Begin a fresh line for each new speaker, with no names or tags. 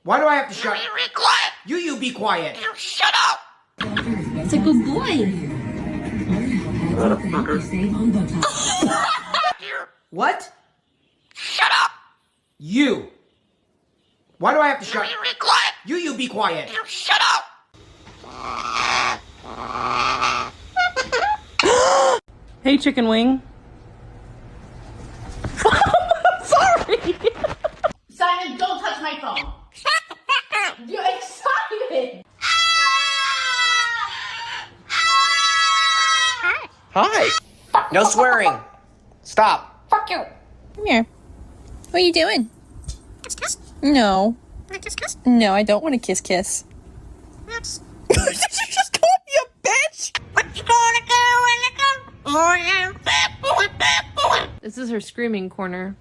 Why do I have to shut?
Be quiet.
You be quiet.
You shut up.
It's a good boy.
What?
Shut up.
You. Why do I have to shut?
Be quiet.
You be quiet.
You shut up.
Hey, chicken wing. Sorry.
Simon, don't touch my phone. You're excited.
Hi. No swearing. Stop.
Fuck you.
Come here. What are you doing?
Kiss, kiss.
No.
Kiss, kiss.
No, I don't want to kiss kiss.
That's
Did you just call me a bitch?
what you gonna do when you come? Oh, yeah, bad boy, bad boy.
This is her screaming corner.